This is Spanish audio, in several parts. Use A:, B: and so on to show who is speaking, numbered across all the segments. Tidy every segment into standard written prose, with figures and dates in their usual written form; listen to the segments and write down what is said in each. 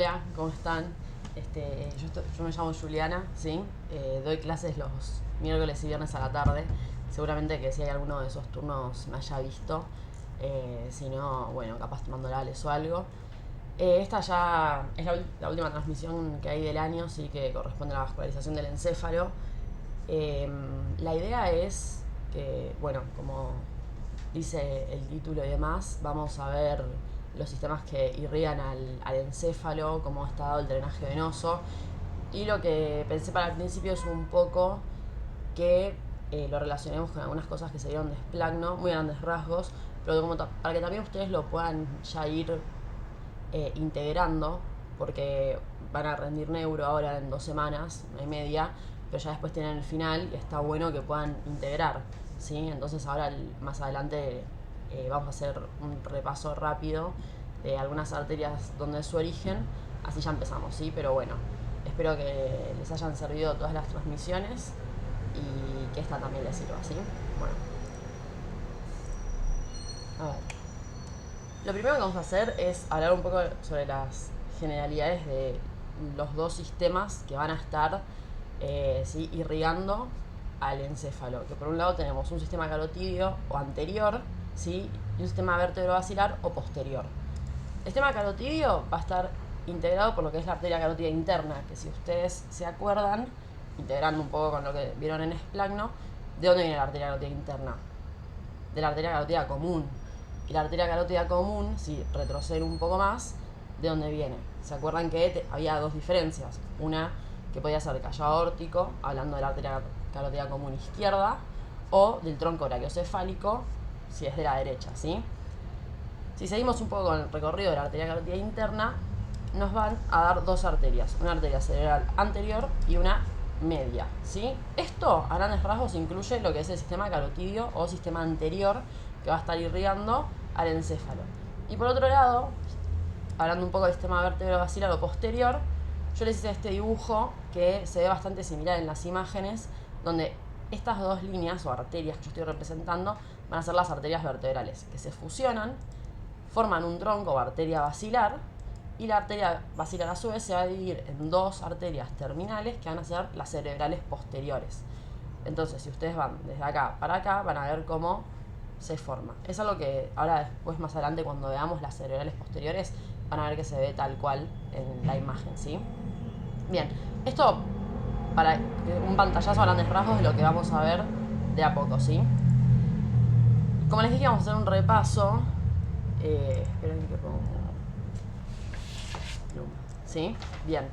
A: Hola, ¿cómo están? Yo me llamo Juliana, ¿sí? Doy clases los miércoles y viernes a la tarde. Seguramente que si hay alguno de esos turnos me haya visto. Si no, bueno, capaz tomando Ales o algo. Esta ya es la última transmisión que hay del año, sí, que corresponde a la vascularización del encéfalo. La idea es que, bueno, como dice el título y demás, vamos a ver los sistemas que irrigan al encéfalo, cómo está dado el drenaje venoso. Y lo que pensé para el principio es un poco que lo relacionemos con algunas cosas que se dieron de Splagno, muy grandes rasgos, pero como para que también ustedes lo puedan ya ir integrando, porque van a rendir neuro ahora en 2 semanas, una y media, pero ya después tienen el final y está bueno que puedan integrar, ¿sí? Entonces ahora más adelante vamos a hacer un repaso rápido de algunas arterias donde es su origen, así ya empezamos, ¿sí? Pero bueno, espero que les hayan servido todas las transmisiones y que esta también les sirva, ¿sí? Bueno, a ver. Lo primero que vamos a hacer es hablar un poco sobre las generalidades de los dos sistemas que van a estar ¿sí? irrigando al encéfalo. Que por un lado tenemos un sistema carotidio o anterior, ¿sí? Y un sistema vértebro-basilar o posterior. El sistema carotidio va a estar integrado por lo que es la arteria carótida interna, que si ustedes se acuerdan, integrando un poco con lo que vieron en Splagno, ¿de dónde viene la arteria carótida interna? De la arteria carótida común. Y la arteria carótida común, si retroceden un poco más, ¿de dónde viene? ¿Se acuerdan que había dos diferencias? Una que podía ser del callado aórtico, hablando de la arteria carótida común izquierda, o del tronco brachiocefálico, si es de la derecha, ¿sí? Si seguimos un poco con el recorrido de la arteria carótida interna, nos van a dar dos arterias, una arteria cerebral anterior y una media, ¿sí? Esto, a grandes rasgos, incluye lo que es el sistema carotidio o sistema anterior que va a estar irrigando al encéfalo. Y por otro lado, hablando un poco del sistema vértebro-basilar o posterior, yo les hice este dibujo que se ve bastante similar en las imágenes, donde estas dos líneas o arterias que yo estoy representando van a ser las arterias vertebrales, que se fusionan, forman un tronco o arteria basilar, y la arteria basilar a su vez se va a dividir en dos arterias terminales que van a ser las cerebrales posteriores. Entonces, si ustedes van desde acá para acá, van a ver cómo se forma. Es algo que ahora después, más adelante, cuando veamos las cerebrales posteriores, van a ver que se ve tal cual en la imagen, ¿sí? Bien, esto para un pantallazo a grandes rasgos de lo que vamos a ver de a poco, ¿sí? Como les dije, vamos a hacer un repaso. Esperen que pongo. ¿Sí? Bien.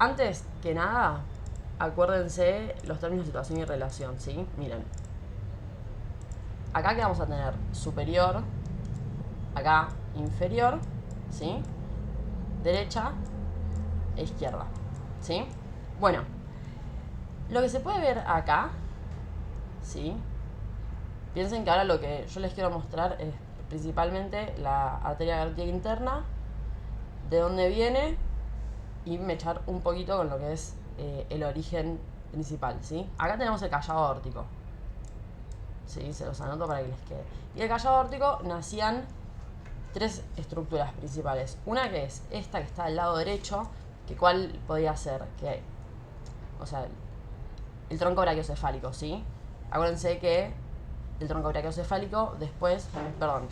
A: Antes que nada, acuérdense los términos de situación y relación, ¿sí? Miren. Acá que vamos a tener superior, acá inferior, ¿sí? Derecha e izquierda, ¿sí? Bueno, lo que se puede ver acá, ¿sí? Piensen que ahora lo que yo les quiero mostrar es principalmente la arteria carótida interna, de dónde viene, y me echar un poquito con lo que es el origen principal, ¿sí? Acá tenemos el callado aórtico, ¿sí? Se los anoto para que les quede. Y el callado aórtico nacían tres estructuras principales. Una que es esta que está al lado derecho, que cuál podía ser, que, o sea, el tronco brachiocefálico, ¿sí? Acuérdense que el tronco brachiocefálico después, perdón,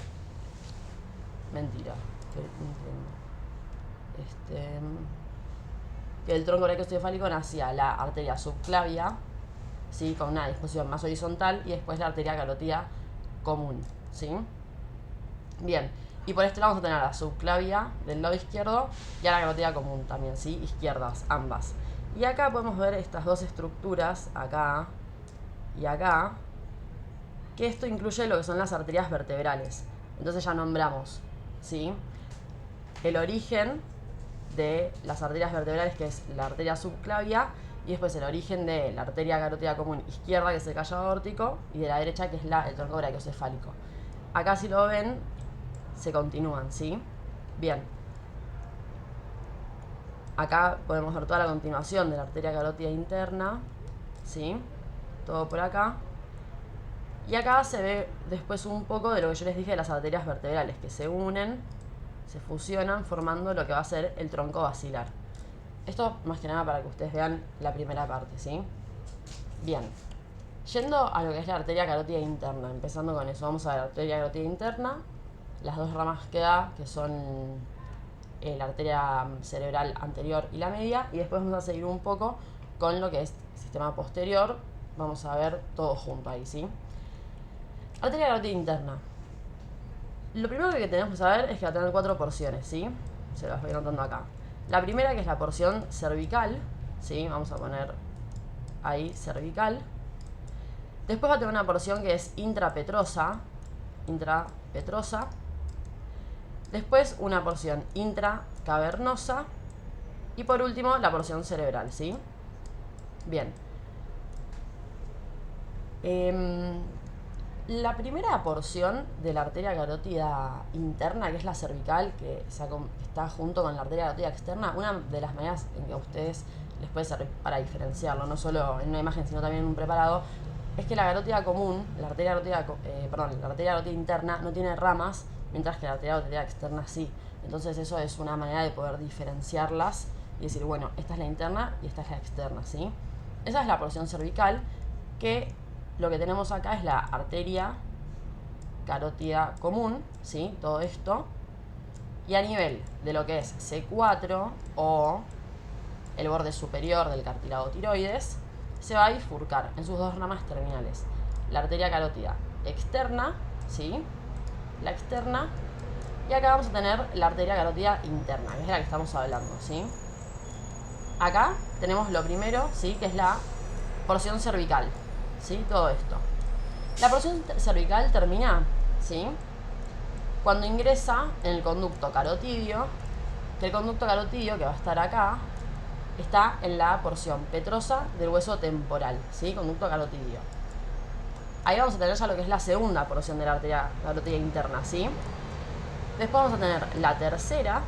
A: mentira, que el tronco brachiocefálico nacía la arteria subclavia, ¿sí? Con una disposición más horizontal, y después la arteria carótida común, ¿sí? Bien, y por este lado vamos a tener la subclavia del lado izquierdo y a la carótida común también, ¿sí? Izquierdas, ambas. Y acá podemos ver estas dos estructuras, acá y acá, que esto incluye lo que son las arterias vertebrales. Entonces ya nombramos, ¿sí? El origen de las arterias vertebrales, que es la arteria subclavia, y después el origen de la arteria carótida común izquierda, que es el callado aórtico, y de la derecha, que es el tronco brachiocefálico. Acá, si lo ven, se continúan, ¿sí? Bien. Acá podemos ver toda la continuación de la arteria carótida interna, ¿sí? Todo por acá. Y acá se ve después un poco de lo que yo les dije de las arterias vertebrales, que se unen se fusionan formando lo que va a ser el tronco basilar. Esto más que nada para que ustedes vean la primera parte, ¿sí? Bien. Yendo a lo que es la arteria carótida interna, empezando con eso, vamos a ver la arteria carótida interna, las dos ramas que da, que son la arteria cerebral anterior y la media, y después vamos a seguir un poco con lo que es sistema posterior. Vamos a ver todo junto ahí, ¿sí? Arteria carótida interna. Lo primero que tenemos que saber es que va a tener 4 porciones, ¿sí? Se las voy anotando acá. La primera, que es la porción cervical, ¿sí? Vamos a poner ahí cervical. Después va a tener una porción que es intrapetrosa. Después una porción intracavernosa. Y por último, la porción cerebral, ¿sí? Bien. La primera porción de la arteria carótida interna, que es la cervical, que está junto con la arteria carótida externa, una de las maneras en que a ustedes les puede servir para diferenciarlo, no solo en una imagen, sino también en un preparado, es que la carótida común, la arteria carótida interna no tiene ramas, mientras que la arteria carótida externa sí. Entonces eso es una manera de poder diferenciarlas y decir, bueno, esta es la interna y esta es la externa, ¿sí? Esa es la porción cervical, que lo que tenemos acá es la arteria carótida común, ¿sí? Todo esto. Y a nivel de lo que es C4 o el borde superior del cartílago tiroides, se va a bifurcar en sus dos ramas terminales. La arteria carótida externa, ¿sí? La externa. Y acá vamos a tener la arteria carótida interna, que es de la que estamos hablando, ¿sí? Acá tenemos lo primero, ¿sí? Que es la porción cervical, ¿sí? Todo esto. La porción cervical termina, ¿sí? Cuando ingresa en el conducto carotidio, que el conducto carotidio, que va a estar acá, está en la porción petrosa del hueso temporal, ¿sí? Conducto carotidio. Ahí vamos a tener ya lo que es la segunda porción de la arteria carótida interna, ¿sí? Después vamos a tener la tercera,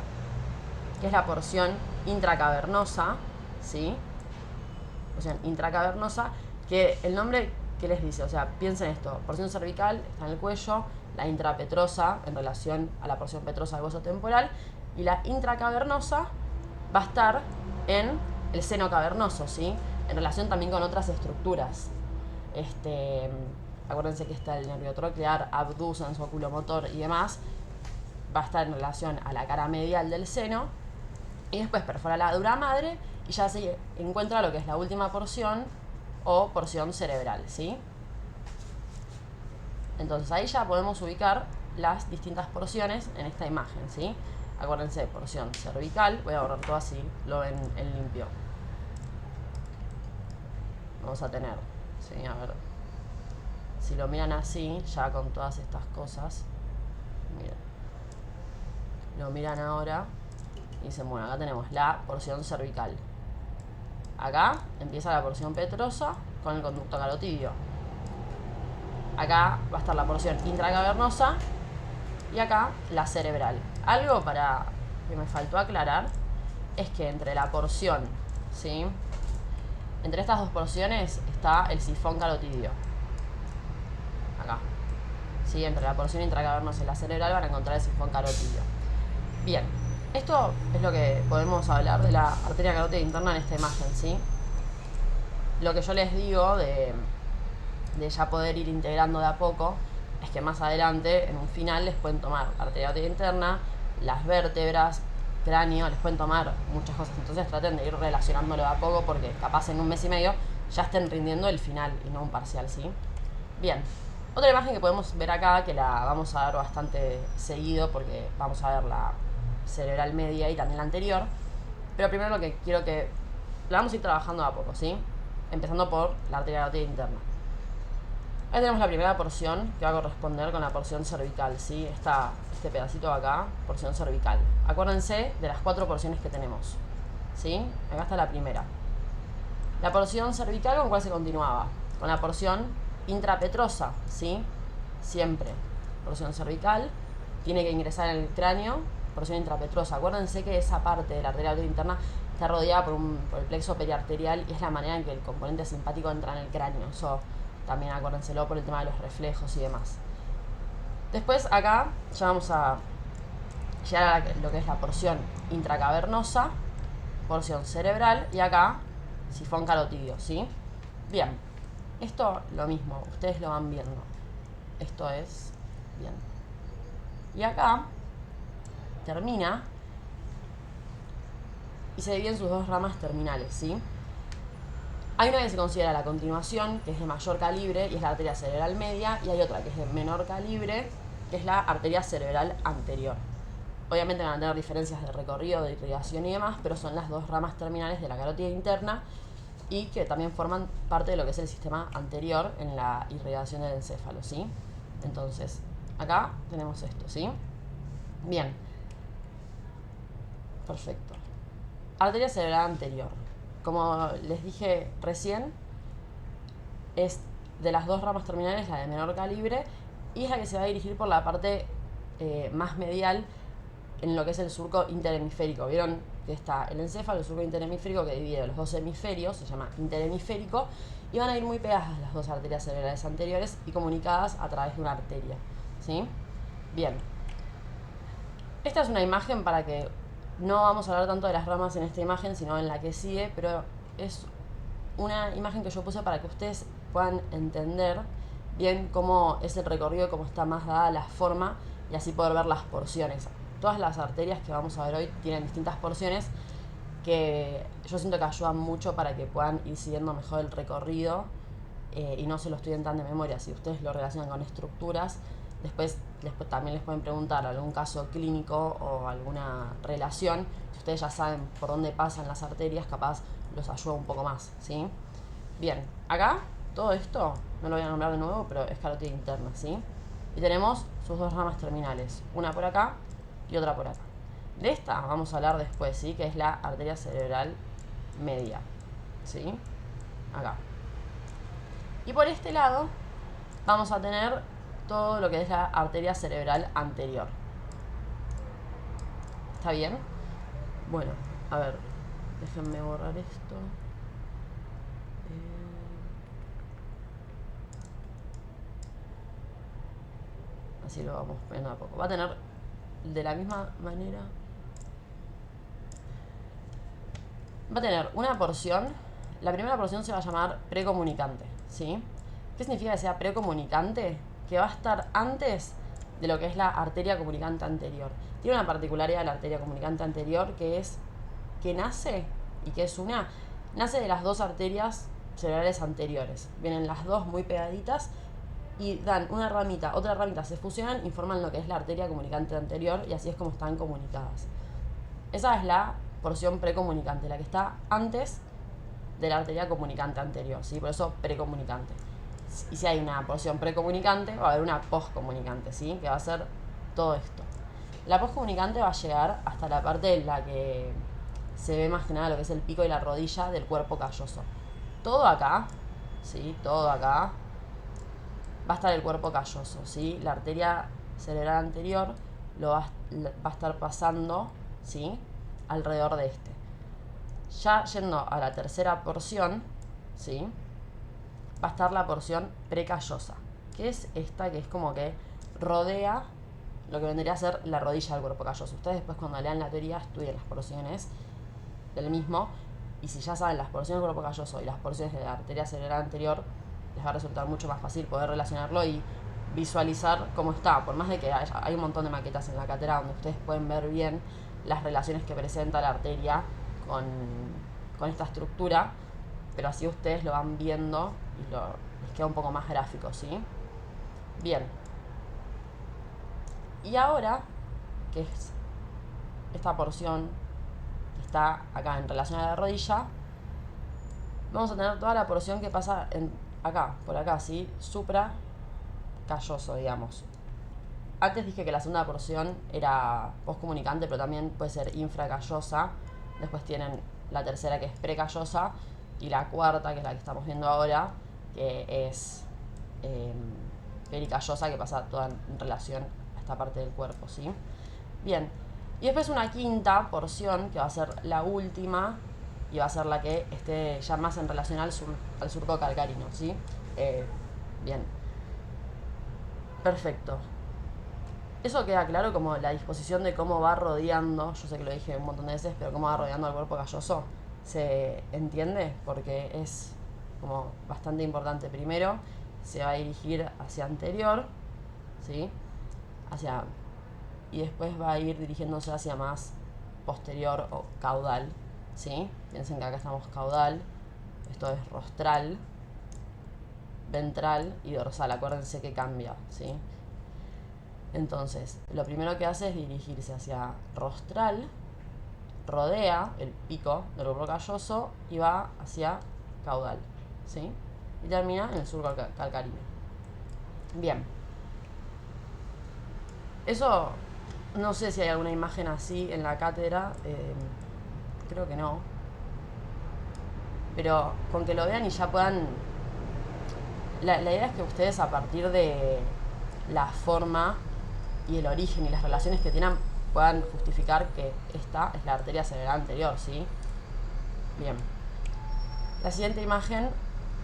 A: que es la porción intracavernosa, ¿sí? Porción intracavernosa, que el nombre, ¿qué les dice? O sea, piensen esto, porción cervical está en el cuello, la intrapetrosa en relación a la porción petrosa del hueso temporal, y la intracavernosa va a estar en el seno cavernoso, ¿sí? En relación también con otras estructuras. Acuérdense que está el nervio troclear, abducens, oculomotor y demás. Va a estar en relación a la cara medial del seno. Y después perfora la dura madre y ya se encuentra lo que es la última porción o porción cerebral, ¿sí? Entonces ahí ya podemos ubicar las distintas porciones en esta imagen, ¿sí? Acuérdense, porción cervical, voy a borrar todo así, lo ven en limpio. Vamos a tener, ¿sí? A ver, si lo miran así, ya con todas estas cosas, miren, lo miran ahora y dicen, bueno, acá tenemos la porción cervical. Acá empieza la porción petrosa con el conducto carotidio. Acá va a estar la porción intracavernosa y acá la cerebral. Algo para que me faltó aclarar es que entre la porción, ¿sí? Entre estas dos porciones está el sifón carotidio. Acá. ¿Sí? Entre la porción intracavernosa y la cerebral van a encontrar el sifón carotidio. Bien. Esto es lo que podemos hablar de la arteria carótida interna en esta imagen, ¿sí? Lo que yo les digo de ya poder ir integrando de a poco es que más adelante, en un final, les pueden tomar arteria carótida interna, las vértebras, cráneo, les pueden tomar muchas cosas. Entonces traten de ir relacionándolo de a poco porque capaz en un mes y medio ya estén rindiendo el final y no un parcial, ¿sí? Bien. Otra imagen que podemos ver acá, que la vamos a ver bastante seguido porque vamos a ver la cerebral media y también la anterior. Pero primero lo que quiero que la vamos a ir trabajando de a poco, ¿sí? Empezando por la arteria carótida interna. Ahí tenemos la primera porción que va a corresponder con la porción cervical, ¿sí? Este pedacito de acá, porción cervical. Acuérdense de las 4 porciones que tenemos, ¿sí? Acá está la primera. La porción cervical, ¿con cuál se continuaba? Con la porción intrapetrosa, ¿sí? Siempre. Porción cervical, tiene que ingresar en el cráneo, porción intrapetrosa. Acuérdense que esa parte de la arteria carótida interna está rodeada por el plexo periarterial y es la manera en que el componente simpático entra en el cráneo. Eso también acuérdenselo por el tema de los reflejos y demás. Después acá ya vamos a llegar a lo que es la porción intracavernosa, porción cerebral y acá sifón carotídeo, ¿sí? Bien, esto lo mismo, ustedes lo van viendo. Esto es bien. Y acá termina y se divide en sus dos ramas terminales, ¿sí? Hay una que se considera la continuación, que es de mayor calibre, y es la arteria cerebral media, y hay otra que es de menor calibre, que es la arteria cerebral anterior. Obviamente van a tener diferencias de recorrido, de irrigación y demás, pero son las dos ramas terminales de la carótida interna y que también forman parte de lo que es el sistema anterior en la irrigación del encéfalo, ¿sí? Entonces, acá tenemos esto, ¿sí? Bien. Perfecto. Arteria cerebral anterior. Como les dije recién, es de las dos ramas terminales la de menor calibre y es la que se va a dirigir por la parte más medial en lo que es el surco interhemisférico. ¿Vieron que está el encéfalo, el surco interhemisférico que divide los dos hemisferios, se llama interhemisférico, y van a ir muy pegadas las dos arterias cerebrales anteriores y comunicadas a través de una arteria, ¿sí? Bien. Esta es una imagen para que no vamos a hablar tanto de las ramas en esta imagen, sino en la que sigue, pero es una imagen que yo puse para que ustedes puedan entender bien cómo es el recorrido, cómo está más dada la forma y así poder ver las porciones. Todas las arterias que vamos a ver hoy tienen distintas porciones que yo siento que ayudan mucho para que puedan ir siguiendo mejor el recorrido y no se lo estudien tan de memoria. Si ustedes lo relacionan con estructuras, después también les pueden preguntar algún caso clínico o alguna relación. Si ustedes ya saben por dónde pasan las arterias, capaz los ayuda un poco más, ¿sí? Bien, acá todo esto, no lo voy a nombrar de nuevo, pero es carótida interna, ¿sí? Y tenemos sus dos ramas terminales, una por acá y otra por acá. De esta vamos a hablar después, ¿sí? Que es la arteria cerebral media, ¿sí? Acá. Y por este lado vamos a tener todo lo que es la arteria cerebral anterior. ¿Está bien? Bueno, a ver, déjenme borrar esto. Así lo vamos viendo a poco. Va a tener de la misma manera. Va a tener una porción. La primera porción se va a llamar precomunicante, ¿sí? ¿Qué significa que sea precomunicante? Que va a estar antes de lo que es la arteria comunicante anterior. Tiene una particularidad la arteria comunicante anterior que es que nace, y que es nace de las dos arterias cerebrales anteriores. Vienen las dos muy pegaditas y dan una ramita, otra ramita, se fusionan y forman lo que es la arteria comunicante anterior y así es como están comunicadas. Esa es la porción precomunicante, la que está antes de la arteria comunicante anterior, ¿sí? Por eso precomunicante. Y si hay una porción precomunicante, va a haber una poscomunicante, ¿sí? Que va a ser todo esto. La poscomunicante va a llegar hasta la parte en la que se ve más que nada lo que es el pico y la rodilla del cuerpo calloso. Todo acá, ¿sí? Todo acá va a estar el cuerpo calloso, ¿sí? La arteria cerebral anterior va a estar pasando, ¿sí? Alrededor de este. Ya yendo a la tercera porción, ¿sí? Va a estar la porción precallosa, que es esta que es como que rodea lo que vendría a ser la rodilla del cuerpo calloso. Ustedes después cuando lean la teoría estudien las porciones del mismo y si ya saben las porciones del cuerpo calloso y las porciones de la arteria cerebral anterior, les va a resultar mucho más fácil poder relacionarlo y visualizar cómo está. Por más de que hay un montón de maquetas en la cátedra donde ustedes pueden ver bien las relaciones que presenta la arteria con esta estructura, pero así ustedes lo van viendo y les queda un poco más gráfico, ¿sí? Bien. Y ahora, que es esta porción que está acá en relación a la rodilla, vamos a tener toda la porción que pasa acá, por acá, ¿sí? Supracalloso, digamos. Antes dije que la segunda porción era poscomunicante, pero también puede ser infracallosa. Después tienen la tercera que es precallosa y la cuarta, que es la que estamos viendo ahora, que es pericallosa, que pasa toda en relación a esta parte del cuerpo, ¿sí? Bien. Y después una quinta porción, que va a ser la última, y va a ser la que esté ya más en relación al surco calcáreo, ¿sí? Bien. Perfecto. Eso queda claro como la disposición de cómo va rodeando, yo sé que lo dije un montón de veces, pero cómo va rodeando al cuerpo calloso. ¿Se entiende? Porque es como bastante importante. Primero se va a dirigir hacia anterior, ¿sí? Hacia, y después va a ir dirigiéndose hacia más posterior o caudal, ¿sí? Piensen que acá estamos caudal, esto es rostral, ventral y dorsal. Acuérdense que cambia, ¿sí? Entonces, lo primero que hace es dirigirse hacia rostral, rodea el pico del globo calloso y va hacia caudal, ¿sí? Y termina en el surco calcáreo. Bien. Eso, no sé si hay alguna imagen así en la cátedra, creo que no. Pero con que lo vean y ya puedan... La idea es que ustedes a partir de la forma y el origen y las relaciones que tienen puedan justificar que esta es la arteria cerebral anterior, ¿sí? Bien. La siguiente imagen,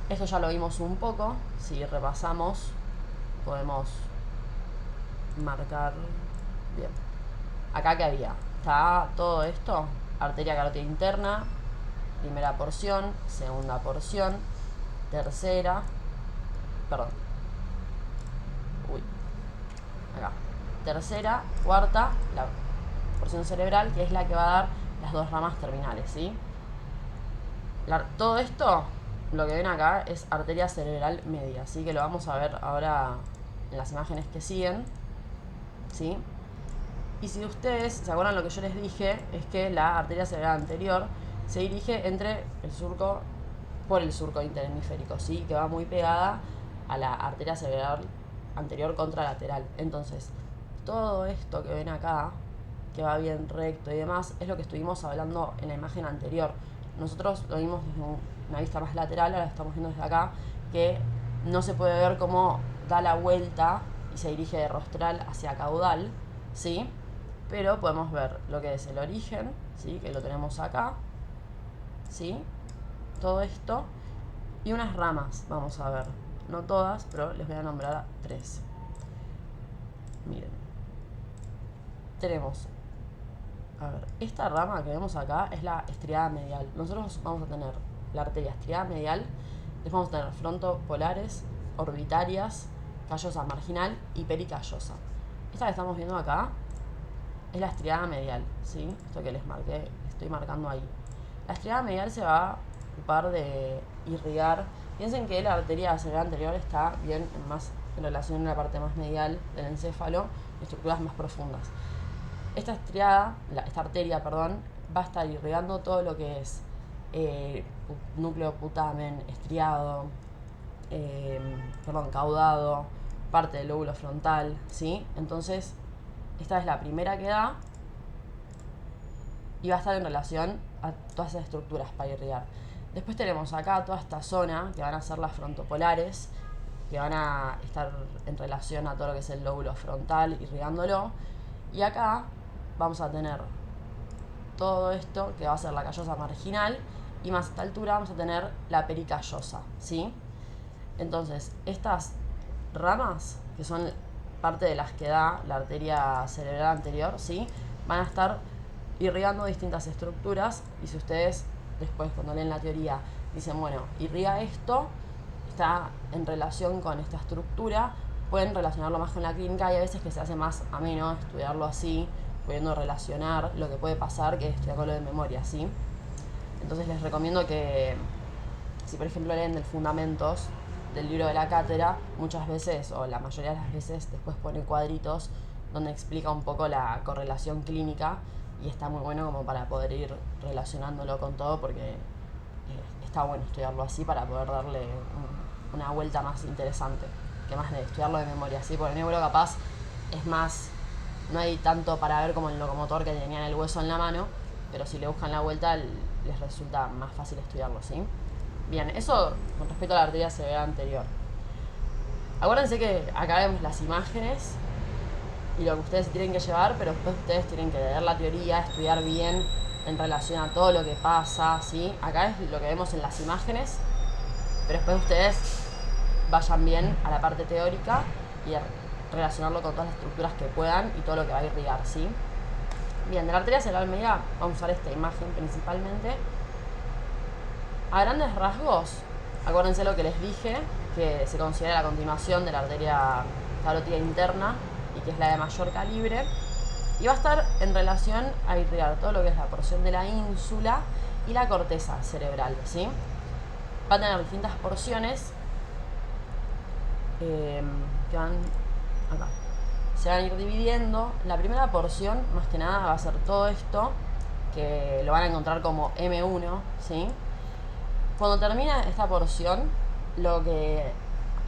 A: esto ya lo vimos un poco, si repasamos podemos marcar... Bien. Acá que había, está todo esto, arteria carótida interna, primera porción, segunda porción, tercera, perdón, uy, acá, tercera, cuarta, la porción cerebral, que es la que va a dar las dos ramas terminales, ¿sí? Todo esto, lo que ven acá, es arteria cerebral media, así que lo vamos a ver ahora en las imágenes que siguen, ¿sí? Y si ustedes se acuerdan lo que yo les dije, es que la arteria cerebral anterior se dirige entre el surco, por el surco interhemisférico, ¿sí? Que va muy pegada a la arteria cerebral anterior contralateral. Entonces, todo esto que ven acá, que va bien recto y demás, es lo que estuvimos hablando en la imagen anterior. Nosotros lo vimos desde una vista más lateral, ahora lo estamos viendo desde acá, que no se puede ver cómo da la vuelta y se dirige de rostral hacia caudal, ¿sí? Pero podemos ver lo que es el origen, ¿sí? Que lo tenemos acá, ¿sí? Todo esto. Y unas ramas, vamos a ver. No todas, pero les voy a nombrar 3. Miren. Tenemos, a ver, esta rama que vemos acá es la estriada medial. Nosotros vamos a tener la arteria estriada medial, después vamos a tener frontopolares, orbitarias, callosa marginal y pericallosa. Esta que estamos viendo acá es la estriada medial, ¿sí? Esto que les marqué, estoy marcando ahí. La estriada medial se va a ocupar de irrigar. Piensen que la arteria cerebral anterior está bien más en relación a la parte más medial del encéfalo, estructuras más profundas. Esta arteria, va a estar irrigando todo lo que es núcleo putamen, estriado, caudado, parte del lóbulo frontal, ¿sí? Entonces, esta es la primera que da y va a estar en relación a todas esas estructuras para irrigar. Después tenemos acá toda esta zona que van a ser las frontopolares, que van a estar en relación a todo lo que es el lóbulo frontal, irrigándolo. Y acá vamos a tener todo esto que va a ser la callosa marginal, y más a esta altura vamos a tener la pericallosa, ¿sí? Entonces, estas ramas, que son parte de las que da la arteria cerebral anterior, ¿sí? Van a estar irrigando distintas estructuras, y si ustedes después cuando leen la teoría dicen, bueno, irriga esto, está en relación con esta estructura, pueden relacionarlo más con la clínica, y a veces que se hace más ameno estudiarlo así, pudiendo relacionar lo que puede pasar que estudiarlo de memoria, ¿sí? Entonces les recomiendo que, si por ejemplo leen del Fundamentos del libro de la cátedra, muchas veces, o la mayoría de las veces, después pone cuadritos donde explica un poco la correlación clínica, y está muy bueno como para poder ir relacionándolo con todo, porque está bueno estudiarlo así para poder darle una vuelta más interesante, que más de estudiarlo de memoria, ¿sí? Porque el neuro capaz es más, no hay tanto para ver como el locomotor que tenían el hueso en la mano, pero si le buscan la vuelta les resulta más fácil estudiarlo, ¿sí? Bien, eso con respecto a la arteria cerebral anterior. Acuérdense que acá vemos las imágenes y lo que ustedes tienen que llevar, pero después ustedes tienen que leer la teoría, estudiar bien en relación a todo lo que pasa, ¿sí? Acá es lo que vemos en las imágenes, pero después ustedes vayan bien a la parte teórica y relacionarlo con todas las estructuras que puedan y todo lo que va a irrigar, ¿sí? Bien, de la arteria cerebral media vamos a usar esta imagen principalmente. A grandes rasgos, acuérdense lo que les dije, que se considera la continuación de la arteria carótida interna y que es la de mayor calibre. Y va a estar en relación a irrigar todo lo que es la porción de la ínsula y la corteza cerebral, ¿sí? Va a tener distintas porciones que van acá. Se van a ir dividiendo. La primera porción, más que nada, va a ser todo esto, que lo van a encontrar como M1, ¿sí? Cuando termina esta porción, lo que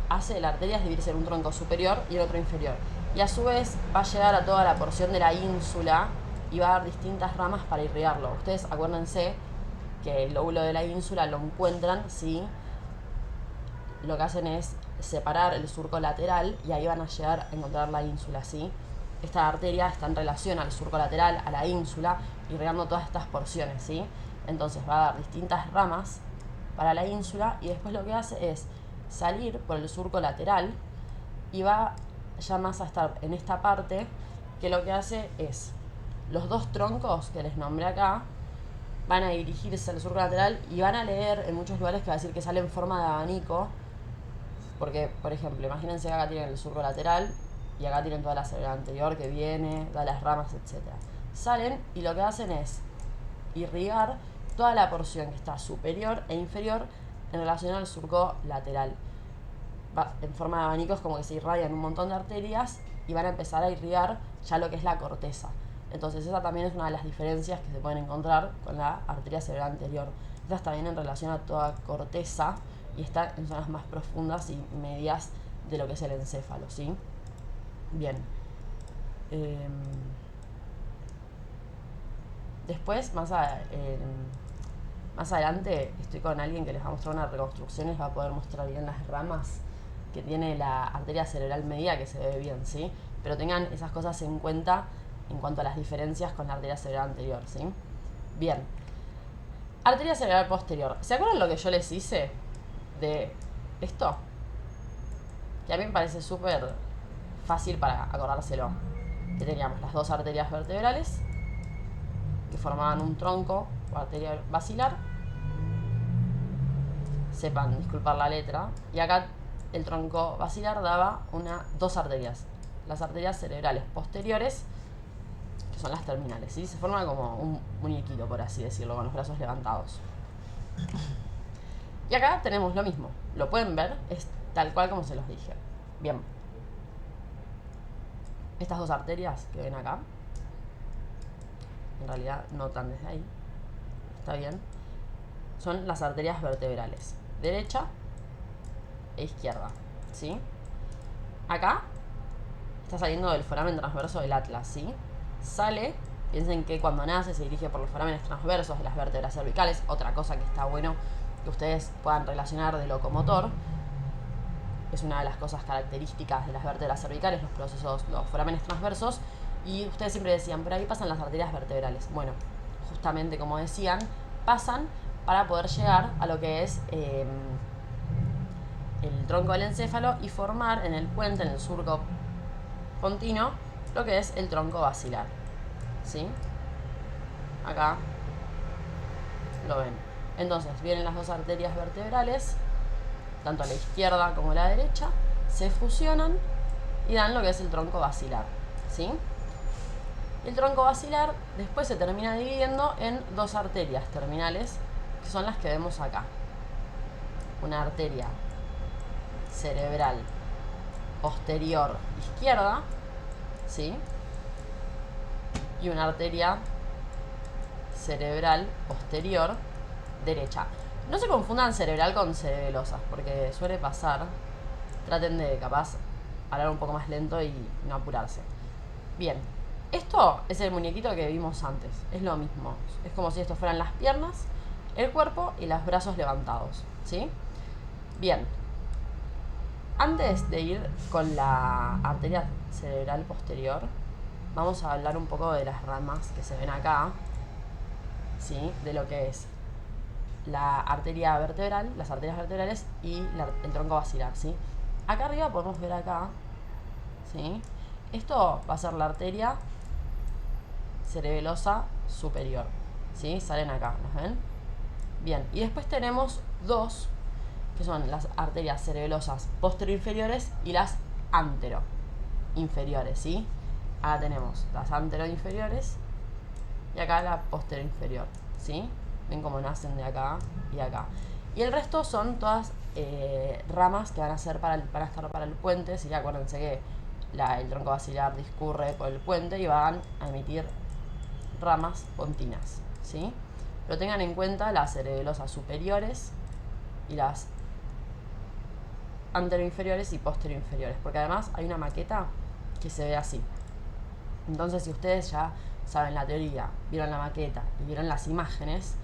A: hace la arteria es dividirse en un tronco superior y el otro inferior. Y a su vez va a llegar a toda la porción de la ínsula y va a dar distintas ramas para irrigarlo. Ustedes acuérdense que el lóbulo de la ínsula lo encuentran si lo que hacen es separar el surco lateral y ahí van a llegar a encontrar la ínsula, ¿sí? Esta arteria está en relación al surco lateral, a la ínsula, irrigando todas estas porciones, ¿sí? Entonces va a dar distintas ramas para la ínsula y después lo que hace es salir por el surco lateral y va ya más a estar en esta parte, que lo que hace es los dos troncos que les nombré acá van a dirigirse al surco lateral y van a leer en muchos lugares que va a decir que sale en forma de abanico, porque, por ejemplo, imagínense que acá tienen el surco lateral y acá tienen toda la cerebral anterior que viene, da las ramas, etc. Salen y lo que hacen es irrigar toda la porción que está superior e inferior en relación al surco lateral. Va en forma de abanicos, como que se irradian un montón de arterias y van a empezar a irrigar ya lo que es la corteza. Entonces esa también es una de las diferencias que se pueden encontrar con la arteria cerebral anterior. Esta está bien en relación a toda corteza y está en zonas más profundas y medias de lo que es el encéfalo, ¿sí? Bien. Después, más adelante, estoy con alguien que les va a mostrar una reconstrucción, les va a poder mostrar bien las ramas que tiene la arteria cerebral media, que se ve bien, ¿sí? Pero tengan esas cosas en cuenta en cuanto a las diferencias con la arteria cerebral anterior, ¿sí? Bien. Arteria cerebral posterior. ¿Se acuerdan lo que yo les hice de esto? Que a mí me parece súper fácil para acordárselo. Que teníamos las dos arterias vertebrales que formaban un tronco o arteria basilar. Sepan disculpar la letra. Y acá el tronco basilar daba dos arterias. Las arterias cerebrales posteriores, que son las terminales, ¿sí? Se forma como un muñequito, por así decirlo, con los brazos levantados. Y acá tenemos lo mismo. Lo pueden ver, es tal cual como se los dije. Bien. Estas dos arterias que ven acá, en realidad no tan desde ahí, está bien, son las arterias vertebrales, derecha e izquierda, ¿sí? Acá está saliendo del foramen transverso del atlas, ¿sí? Sale, piensen que cuando nace se dirige por los forámenes transversos de las vértebras cervicales, otra cosa que está bueno que ustedes puedan relacionar de locomotor. Es una de las cosas características de las vértebras cervicales, los procesos, los forámenes transversos. Y ustedes siempre decían, pero ahí pasan las arterias vertebrales. Bueno, justamente como decían, pasan para poder llegar a lo que es el tronco del encéfalo y formar en el puente, en el surco continuo, lo que es el tronco basilar, ¿sí? Acá lo ven. Entonces vienen las dos arterias vertebrales, tanto a la izquierda como a la derecha, se fusionan y dan lo que es el tronco basilar, ¿sí? El tronco basilar después se termina dividiendo en dos arterias terminales, que son las que vemos acá. Una arteria cerebral posterior izquierda, ¿sí? Y una arteria cerebral posterior derecha. No se confundan cerebral con cerebelosas, porque suele pasar. Traten de, capaz, hablar un poco más lento y no apurarse. Bien, esto es el muñequito que vimos antes. Es lo mismo. Es como si esto fueran las piernas, el cuerpo y los brazos levantados, ¿sí? Bien. Antes de ir con la arteria cerebral posterior, vamos a hablar un poco de las ramas que se ven acá, ¿sí? De lo que es la arteria vertebral, las arterias vertebrales y el tronco basilar, ¿sí? Acá arriba podemos ver acá ¿sí? Esto va a ser la arteria cerebelosa superior, ¿sí? Salen acá, ¿los ven? Bien, y después tenemos dos, que son las arterias cerebelosas posterior-inferiores y las antero-inferiores, ¿sí? Acá tenemos las antero-inferiores y acá la posterior-inferior, ¿sí? Ven cómo nacen de acá y acá. Y el resto son todas ramas que van a estar para el puente, ¿sí? Acuérdense que el tronco basilar discurre por el puente y van a emitir ramas pontinas, ¿sí? Pero tengan en cuenta las cerebelosas superiores y las anteroinferiores y posterior-inferiores, porque además hay una maqueta que se ve así. Entonces, si ustedes ya saben la teoría, vieron la maqueta y vieron las imágenes,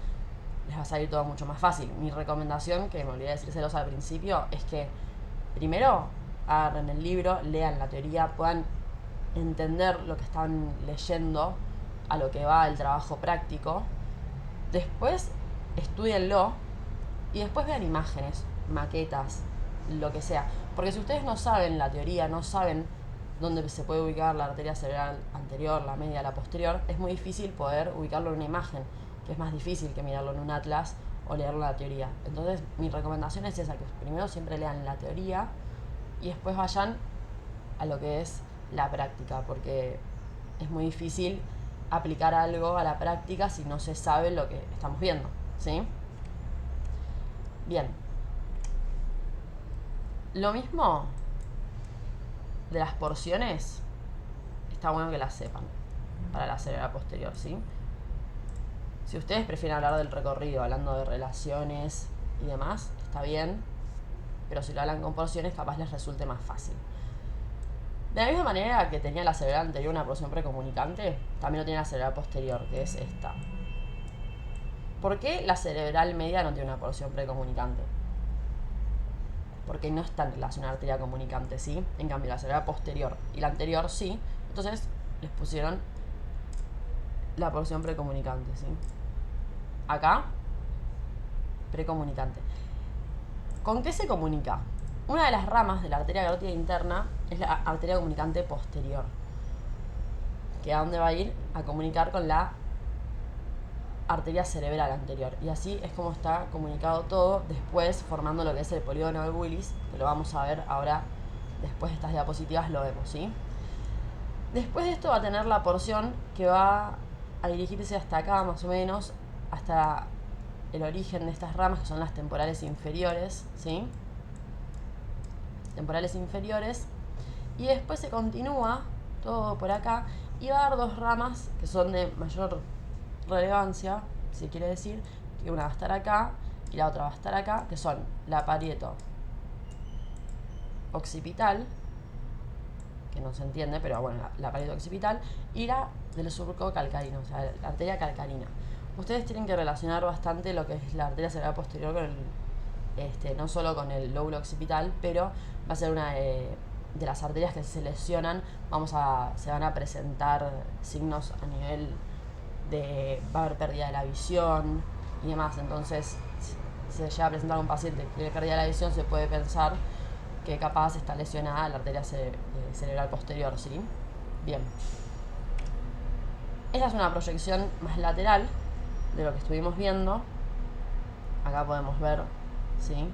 A: les va a salir todo mucho más fácil. Mi recomendación, que me olvidé de decírselos al principio, es que primero agarren el libro, lean la teoría, puedan entender lo que están leyendo, a lo que va el trabajo práctico. Después estudienlo y después vean imágenes, maquetas, lo que sea. Porque si ustedes no saben la teoría, no saben dónde se puede ubicar la arteria cerebral anterior, la media, la posterior, es muy difícil poder ubicarlo en una imagen, que es más difícil que mirarlo en un atlas o leerlo en la teoría. Entonces mi recomendación es esa, que primero siempre lean la teoría y después vayan a lo que es la práctica, porque es muy difícil aplicar algo a la práctica si no se sabe lo que estamos viendo, ¿sí? Bien. Lo mismo de las porciones, está bueno que las sepan para la cerebral posterior, ¿sí? Si ustedes prefieren hablar del recorrido, hablando de relaciones y demás, está bien, pero si lo hablan con porciones, capaz les resulte más fácil. De la misma manera que tenía la cerebral anterior una porción precomunicante, también lo tiene la cerebral posterior, que es esta. ¿Por qué la cerebral media no tiene una porción precomunicante? Porque no está en relación a la arteria comunicante, ¿sí? En cambio, la cerebral posterior y la anterior sí. Entonces, les pusieron la porción precomunicante, ¿sí? Acá, precomunicante. ¿Con qué se comunica? Una de las ramas de la arteria carótida interna es la arteria comunicante posterior, que a dónde va a ir a comunicar con la arteria cerebral anterior. Y así es como está comunicado todo, después formando lo que es el polígono de Willis, que lo vamos a ver ahora, después de estas diapositivas lo vemos, ¿sí? Después de esto va a tener la porción que va a dirigirse hasta acá, más o menos, hasta el origen de estas ramas, que son las temporales inferiores, ¿sí? Temporales inferiores. Y después se continúa todo por acá y va a dar dos ramas que son de mayor relevancia, si quiere decir, que una va a estar acá y la otra va a estar acá, que son la parieto occipital, que no se entiende, pero bueno, la parieto occipital, y la del surco calcarino, o sea, la arteria calcarina. Ustedes tienen que relacionar bastante lo que es la arteria cerebral posterior con el, no solo con el lóbulo occipital, pero va a ser una de las arterias que se lesionan. Se van a presentar signos a nivel va a haber pérdida de la visión y demás. Entonces, si se llega a presentar un paciente que tiene pérdida de la visión, se puede pensar que capaz está lesionada la arteria cerebral posterior, ¿sí? Bien. Esta es una proyección más lateral de lo que estuvimos viendo. Acá podemos ver, ¿sí?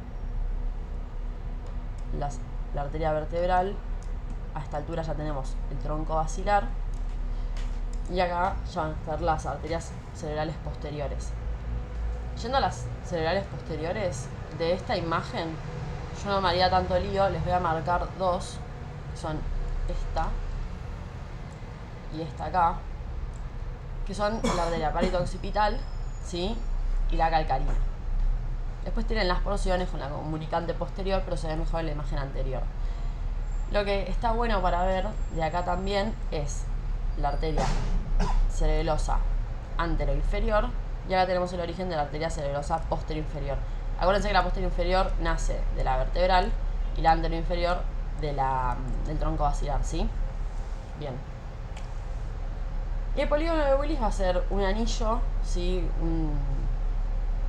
A: La arteria vertebral. A esta altura ya tenemos el tronco basilar. Y acá ya van a estar las arterias cerebrales posteriores. Yendo a las cerebrales posteriores, de esta imagen, yo no me haría tanto lío, les voy a marcar dos, que son esta y esta acá, que son la arteria parieto occipital, ¿sí? Y la calcarina. Después tienen las porciones con la comunicante posterior, pero se ve mejor en la imagen anterior. Lo que está bueno para ver de acá también es la arteria cerebelosa anteroinferior, y ahora tenemos el origen de la arteria cerebrosa posterior-inferior. Acuérdense que la posterior-inferior nace de la vertebral y la anteroinferior del tronco basilar, ¿sí? Bien. Y el polígono de Willis va a ser un anillo, ¿sí?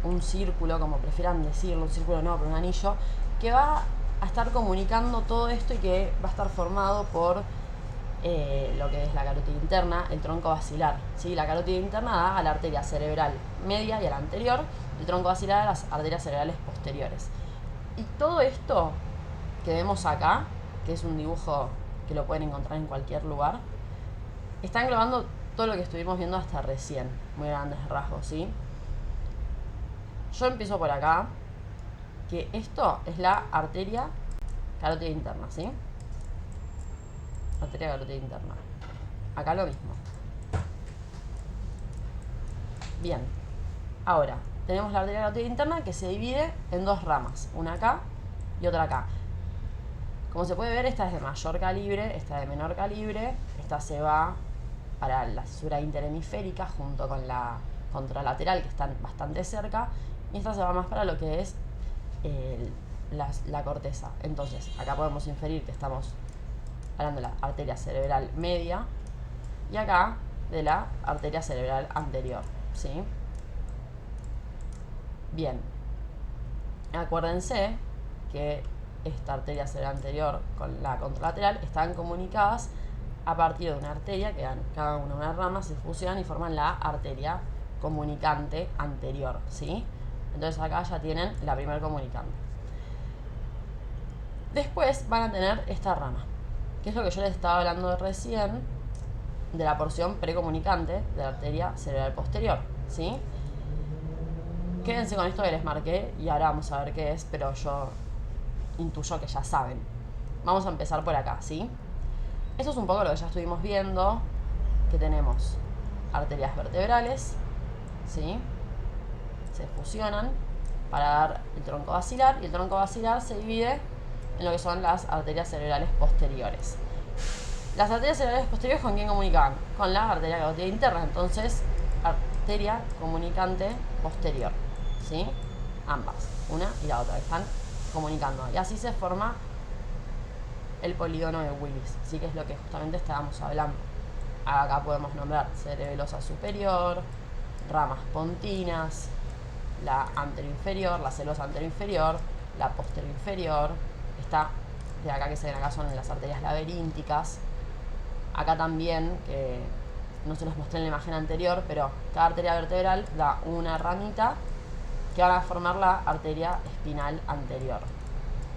A: Un círculo, como prefieran decirlo, un círculo no, pero un anillo, que va a estar comunicando todo esto y que va a estar formado por lo que es la carótida interna, el tronco basilar, ¿sí? La carótida interna da a la arteria cerebral media y a la anterior, el tronco basilar a las arterias cerebrales posteriores. Y todo esto que vemos acá, que es un dibujo que lo pueden encontrar en cualquier lugar, está englobando todo lo que estuvimos viendo hasta recién, muy grandes rasgos, ¿sí? Yo empiezo por acá, que esto es la arteria carótida interna, ¿sí? Arteria carótida interna. Acá lo mismo. Bien. Ahora, tenemos la arteria carótida interna que se divide en dos ramas, una acá y otra acá. Como se puede ver, esta es de mayor calibre, esta de menor calibre. Esta se va para la fisura interhemisférica junto con la contralateral, que están bastante cerca. Y esta se va más para lo que es la corteza. Entonces, acá podemos inferir que estamos hablando de la arteria cerebral media y acá de la arteria cerebral anterior, ¿sí? Bien. Acuérdense que esta arteria cerebral anterior con la contralateral están comunicadas a partir de una arteria que dan cada una rama, se fusionan y forman la arteria comunicante anterior, ¿sí? Entonces acá ya tienen la primer comunicante. Después van a tener esta rama, que es lo que yo les estaba hablando recién, de la porción precomunicante de la arteria cerebral posterior, ¿sí? Quédense con esto que les marqué y ahora vamos a ver qué es, pero yo intuyo que ya saben. Vamos a empezar por acá, ¿sí? Esto es un poco lo que ya estuvimos viendo, que tenemos arterias vertebrales, ¿sí? Se fusionan para dar el tronco basilar y el tronco basilar se divide en lo que son las arterias cerebrales posteriores. Las arterias cerebrales posteriores, ¿con quién comunicaban? Con la arteria carótida interna, entonces arteria comunicante posterior, ¿sí? Ambas, una y la otra, están comunicando. Y así se forma el polígono de Willis, ¿sí? Que es lo que justamente estábamos hablando. Acá podemos nombrar cerebelosa superior, ramas pontinas, la anteroinferior, la celosa anteroinferior, la posteroinferior. Esta de acá que se ven acá son las arterias laberínticas. Acá también, que no se los mostré en la imagen anterior, pero cada arteria vertebral da una ramita que van a formar la arteria espinal anterior.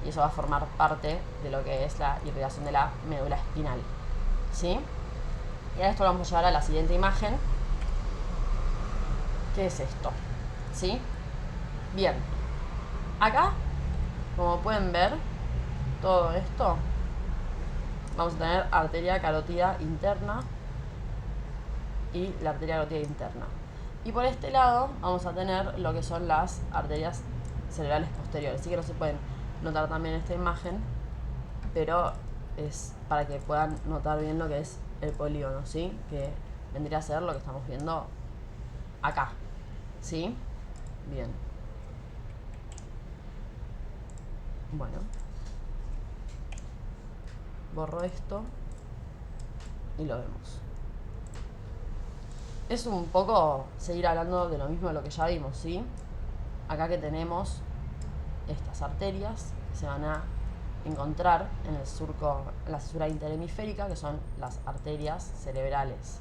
A: Y eso va a formar parte de lo que es la irrigación de la médula espinal, ¿sí? Y ahora esto lo vamos a llevar a la siguiente imagen. ¿Qué es esto? ¿Sí? Bien. Acá, como pueden ver, todo esto, vamos a tener arteria carótida interna y la arteria carótida interna. Y por este lado vamos a tener lo que son las arterias cerebrales posteriores. Así que no se pueden notar también esta imagen, pero es para que puedan notar bien lo que es el polígono, ¿sí? Que vendría a ser lo que estamos viendo acá, ¿sí? Bien. Bueno. Borro esto y lo vemos. Es un poco seguir hablando de lo mismo de lo que ya vimos, ¿sí? Acá que tenemos estas arterias que se van a encontrar en el surco, en la fisura interhemisférica, que son las arterias cerebrales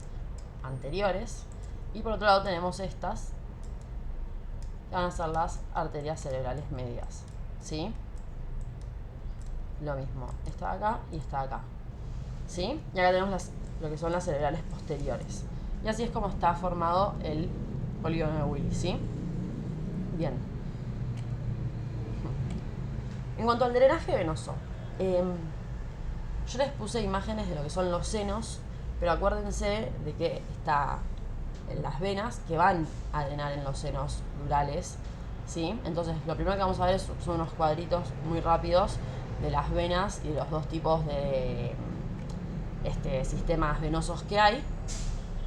A: anteriores. Y por otro lado tenemos estas, que van a ser las arterias cerebrales medias, ¿sí? Lo mismo, esta de acá y esta de acá, ¿sí? Y acá tenemos lo que son las cerebrales posteriores. Y así es como está formado el polígono de Willis, ¿sí? Bien. En cuanto al drenaje venoso, yo les puse imágenes de lo que son los senos, pero acuérdense de que está en las venas que van a drenar en los senos durales, ¿sí? Entonces lo primero que vamos a ver son unos cuadritos muy rápidos de las venas y de los dos tipos de sistemas venosos que hay,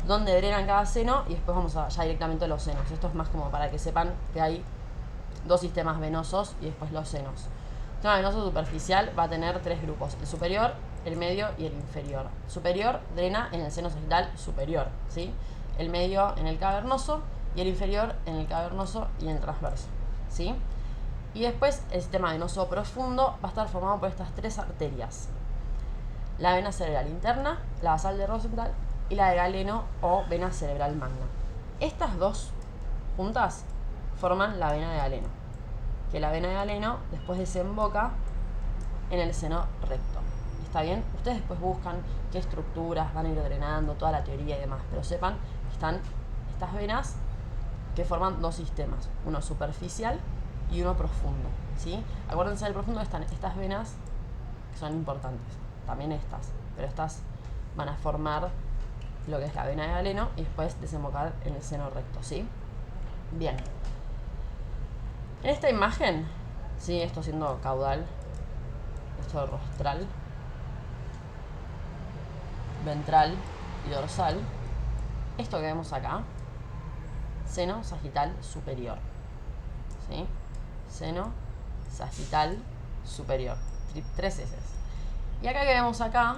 A: donde drenan cada seno, y después vamos ya directamente a los senos. Esto es más como para que sepan que hay dos sistemas venosos y después los senos. El sistema venoso superficial va a tener tres grupos: el superior, el medio y el inferior. Superior drena en el seno sagittal superior, ¿sí? El medio en el cavernoso y el inferior en el cavernoso y en el transverso, ¿sí? Y después el sistema venoso profundo va a estar formado por estas tres arterias: la vena cerebral interna, la basal de Rosenthal y la de Galeno o vena cerebral magna. Estas dos juntas forman la vena de Galeno, que la vena de Galeno después desemboca en el seno recto. ¿Está bien? Ustedes después buscan qué estructuras van a ir drenando, toda la teoría y demás, pero sepan que están estas venas que forman dos sistemas, uno superficial y uno profundo, ¿sí? Acuérdense del profundo, están estas venas que son importantes, también estas, pero estas van a formar lo que es la vena de Galeno y después desembocar en el seno recto, ¿sí? Bien. En esta imagen, ¿sí? Esto siendo caudal, esto rostral, ventral y dorsal, esto que vemos acá, seno sagital superior, ¿sí? Seno sagital superior, 3 S. Y acá que vemos acá,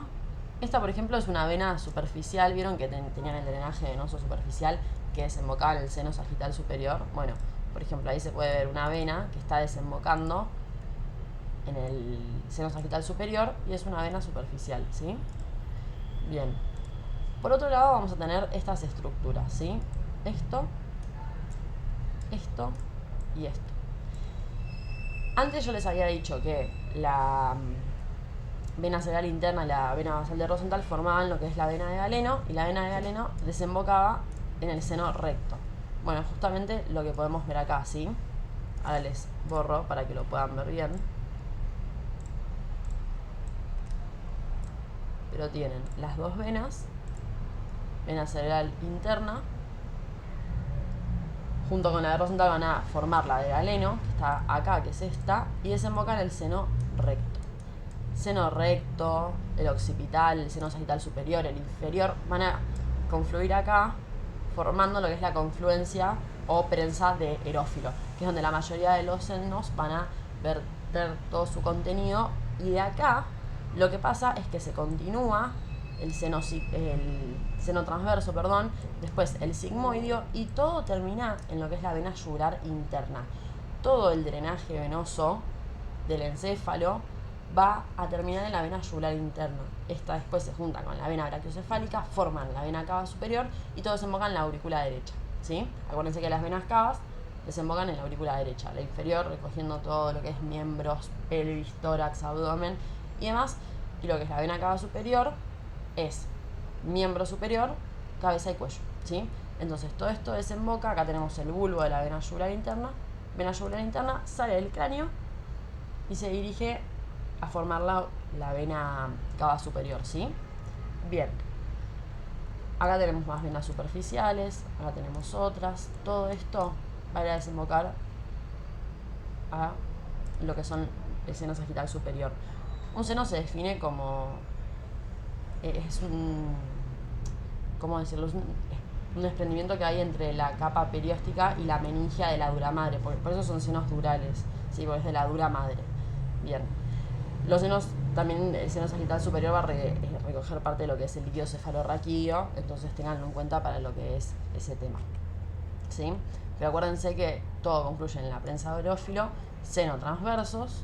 A: esta por ejemplo es una vena superficial. ¿Vieron que tenían el drenaje venoso superficial que desembocaba en el seno sagital superior? Bueno, por ejemplo ahí se puede ver una vena que está desembocando en el seno sagital superior y es una vena superficial, ¿sí? Bien. Por otro lado vamos a tener estas estructuras, ¿sí? Esto y esto. Antes yo les había dicho que la vena cerebral interna y la vena basal de Rosenthal formaban lo que es la vena de Galeno, y la vena de Galeno desembocaba en el seno recto. Bueno, justamente lo que podemos ver acá, ¿sí? Ahora les borro para que lo puedan ver bien. Pero tienen las dos venas, vena cerebral interna, junto con la de Rosenthal van a formar la de Galeno, que está acá, que es esta, y desemboca en el seno recto. Seno recto, el occipital, el seno sagital superior, el inferior, van a confluir acá, formando lo que es la confluencia o prensa de erófilo, que es donde la mayoría de los senos van a verter todo su contenido. Y de acá lo que pasa es que se continúa el seno transverso, después el sigmoideo, y todo termina en lo que es la vena yugular interna. Todo el drenaje venoso del encéfalo va a terminar en la vena yugular interna. Esta después se junta con la vena brachiocefálica, forman la vena cava superior y todo desemboca en la aurícula derecha, ¿sí? Acuérdense que las venas cavas desembocan en la aurícula derecha, la inferior recogiendo todo lo que es miembros, pelvis, tórax, abdomen y demás, y lo que es la vena cava superior es miembro superior, cabeza y cuello, ¿sí? Entonces todo esto desemboca, acá tenemos el bulbo de la vena yugular interna, sale del cráneo y se dirige a formar la vena cava superior, ¿sí? Bien. Acá tenemos más venas superficiales, acá tenemos otras. Todo esto va a ir a desembocar a lo que son el seno sagital superior. Un seno se define como... es un... ¿cómo decirlo? Es un desprendimiento que hay entre la capa perióstica y la meningia de la dura madre. Por eso son senos durales, ¿sí? Porque es de la dura madre. Bien. Los senos, también el seno sagital superior va a recoger parte de lo que es el líquido cefalorraquídeo, entonces tenganlo en cuenta para lo que es ese tema, ¿sí? Pero acuérdense que todo confluye en la prensa de erófilo, seno transversos,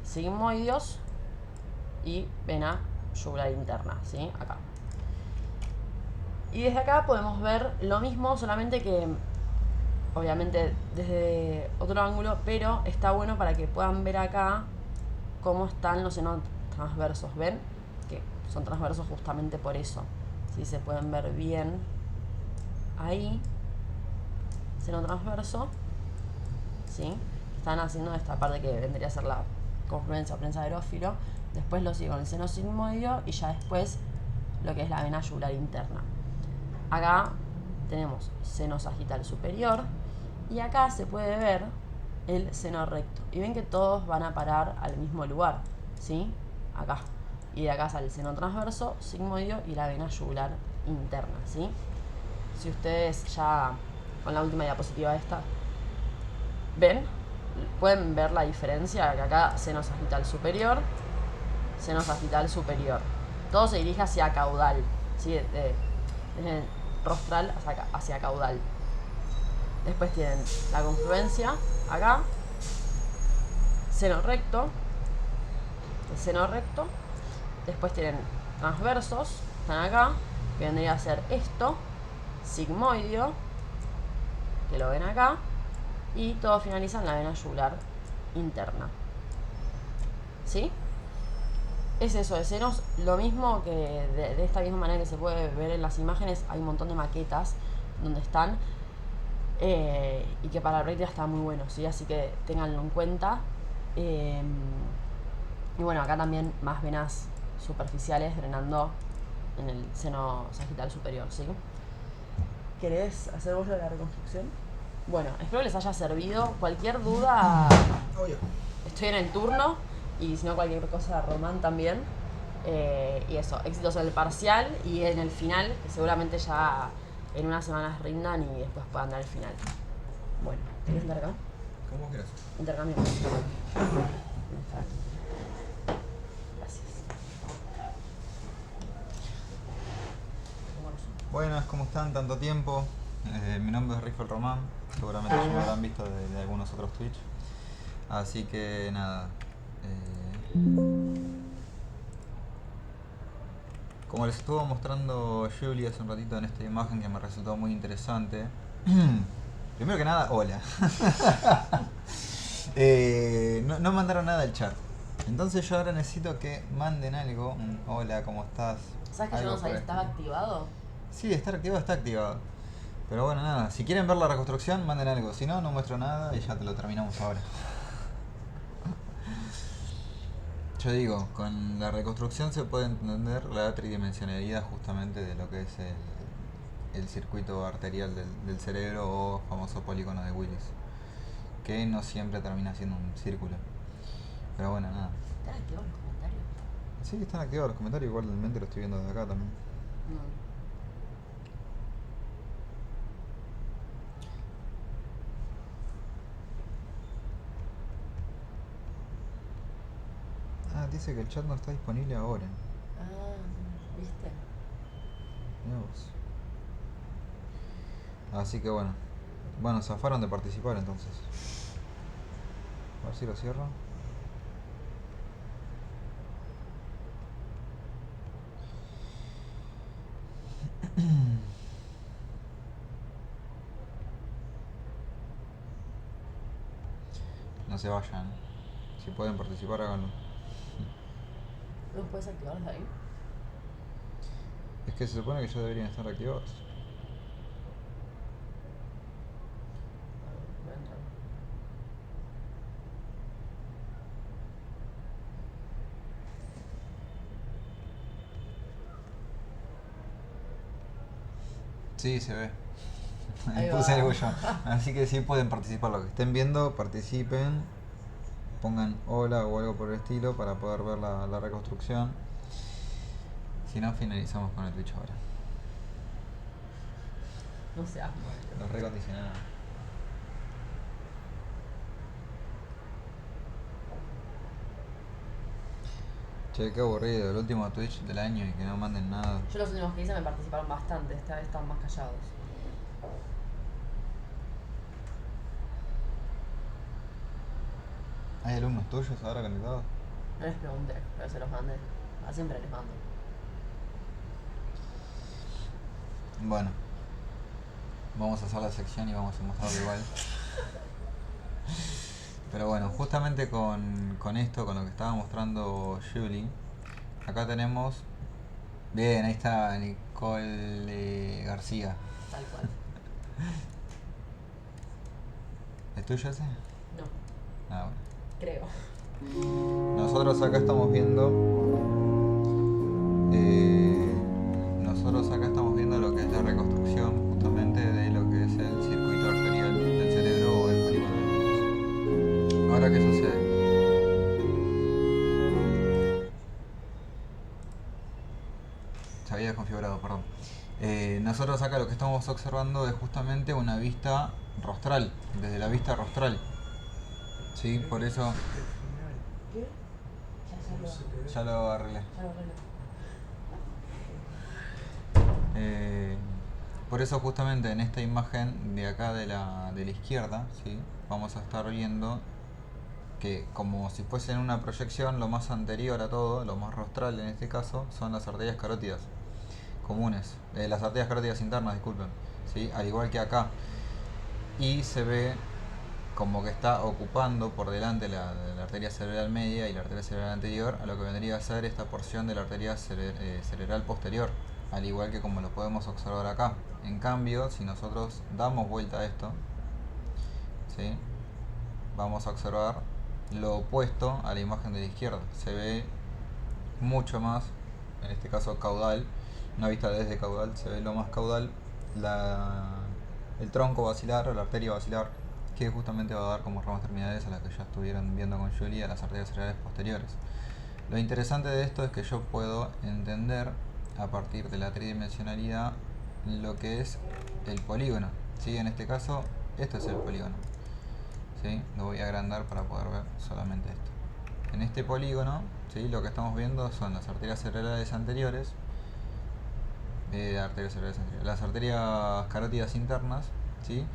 A: sigmoideos y vena yugular interna, ¿sí? Acá. Y desde acá podemos ver lo mismo, solamente que obviamente desde otro ángulo, pero está bueno para que puedan ver acá cómo están los senos transversos. ¿Ven? Que son transversos justamente por eso. ¿Sí? Se pueden ver bien ahí. Seno transverso. ¿Sí? Están haciendo esta parte que vendría a ser la confluencia o prensa de erófilo. Después lo sigue con el seno sigmoideo y ya después lo que es la vena yugular interna. Acá tenemos seno sagital superior y acá se puede ver el seno recto. Y ven que todos van a parar al mismo lugar, ¿sí? Acá. Y de acá sale el seno transverso, sigmoideo y la vena yugular interna, ¿sí? Si ustedes ya con la última diapositiva esta ven, pueden ver la diferencia, que acá seno sagital superior, todo se dirige hacia caudal, ¿sí? Desde rostral hacia caudal. Después tienen la confluencia, acá. Seno recto. El seno recto. Después tienen transversos, están acá, que vendría a ser esto. Sigmoideo, que lo ven acá. Y todo finaliza en la vena yugular interna. ¿Sí? Es eso, de senos, lo mismo que de esta misma manera que se puede ver en las imágenes, hay un montón de maquetas donde están y que para la práctica está muy bueno, ¿sí? Así que ténganlo en cuenta. Y bueno, acá también más venas superficiales drenando en el seno sagital superior, ¿sí? ¿Querés hacer vos lo de la reconstrucción? Bueno, espero que les haya servido. Cualquier duda, estoy en el turno. Y si no, cualquier cosa, Román también. Y eso, éxitos en el parcial y en el final, que seguramente ya en unas semanas rindan y después puedan dar el final. Bueno, ¿querés entrar acá?
B: ¿Cómo quieras?
A: Intercambio. Gracias.
B: Buenas, ¿cómo están? Tanto tiempo. Mi nombre es Rifle Román. Seguramente ya me habrán visto de algunos otros Twitch. Así que nada. Como les estuvo mostrando Julie hace un ratito en esta imagen que me resultó muy interesante. Primero que nada, hola. No mandaron nada al chat. Entonces yo ahora necesito que manden algo. Hola, ¿cómo estás?
A: ¿Sabes que yo no sabía? ¿Estaba activado?
B: Sí, está activado, está activado. Pero bueno, nada. Si quieren ver la reconstrucción, manden algo. Si no, no muestro nada y ya te lo terminamos ahora. Yo digo, con la reconstrucción se puede entender la tridimensionalidad justamente de lo que es el circuito arterial del cerebro o famoso polígono de Willis, que no siempre termina siendo un círculo. Pero bueno, nada.
A: ¿Están activados los comentarios?
B: Sí, están activados los comentarios, igualmente lo estoy viendo desde acá también.
A: No.
B: Ah, dice que el chat no está disponible ahora.
A: Ah, ¿viste?
B: Mirá vos. Así que bueno. Bueno, zafaron de participar entonces. A ver si lo cierro. No se vayan. Si pueden participar, háganlo.
A: ¿No puedes activar desde ahí?
B: Es que se supone que ya deberían estar activados.
A: Voy a entrar.
B: Sí, se ve.
A: Ahí
B: Puse
A: va.
B: algo yo. Así que sí pueden participar. Lo que estén viendo, participen. Pongan hola o algo por el estilo para poder ver la reconstrucción. Si no, finalizamos con el Twitch ahora.
A: No seas malo.
B: Los recondicionados. Che, qué aburrido. El último Twitch del año y que no manden nada.
A: Yo los últimos que hice me participaron bastante, esta vez están más callados.
B: ¿Hay alumnos tuyos ahora conectados?
A: No les pregunté, pero se los mandé. Siempre les mando.
B: Bueno. Vamos a hacer la sección y vamos a mostrarlo igual. Pero bueno, justamente con esto, con lo que estaba mostrando Julie, acá tenemos... Bien, ahí está Nicole García.
A: Tal cual.
B: ¿Es tuyo ese?
A: No,
B: Ah, bueno.
A: creo.
B: Nosotros acá estamos viendo... nosotros acá estamos viendo lo que es la reconstrucción justamente de lo que es el circuito arterial del cerebro o el polígono de Willis. Ahora, ¿qué sucede? Se había desconfigurado, perdón. Nosotros acá lo que estamos observando es justamente una vista rostral, desde la vista rostral. ¿Sí? Por eso...
A: ¿Qué?
B: Ya lo arreglé.
A: Ya lo arreglo.
B: Por eso justamente en esta imagen de acá de la izquierda, ¿sí? Vamos a estar viendo que como si fuesen una proyección, lo más anterior a todo, lo más rostral en este caso, son las arterias carótidas comunes, las arterias carótidas internas, disculpen, ¿sí? Al igual que acá. Y se ve como que está ocupando por delante la arteria cerebral media y la arteria cerebral anterior a lo que vendría a ser esta porción de la arteria cerebral posterior, al igual que como lo podemos observar acá. En cambio, si nosotros damos vuelta a esto, ¿sí? Vamos a observar lo opuesto a la imagen de la izquierda. Se ve mucho más, en este caso caudal, una vista desde caudal, se ve lo más caudal, el tronco basilar o la arteria basilar, que justamente va a dar como ramas terminales a las que ya estuvieron viendo con Julie, a las arterias cerebrales posteriores. Lo interesante de esto es que yo puedo entender a partir de la tridimensionalidad lo que es el polígono, ¿sí? En este caso, esto es el polígono, ¿sí? Lo voy a agrandar para poder ver solamente esto. En este polígono, ¿sí? Lo que estamos viendo son las arterias cerebrales anteriores, las arterias carótidas internas, ¿sí?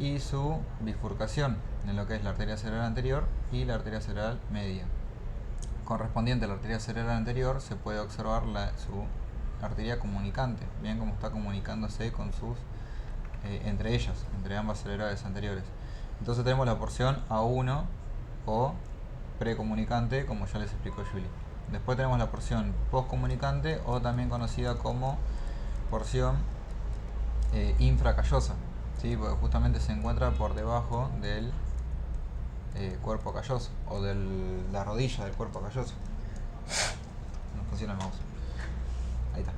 B: Y su bifurcación en lo que es la arteria cerebral anterior y la arteria cerebral media. Correspondiente a la arteria cerebral anterior se puede observar su arteria comunicante, bien como está comunicándose con sus entre ellas, entre ambas cerebrales anteriores. Entonces tenemos la porción A1 o precomunicante, como ya les explicó Julie. Después tenemos la porción postcomunicante o también conocida como porción infracallosa, ¿sí? Porque justamente se encuentra por debajo del cuerpo calloso o de la rodilla del cuerpo calloso. No funciona el mouse. Ahí está.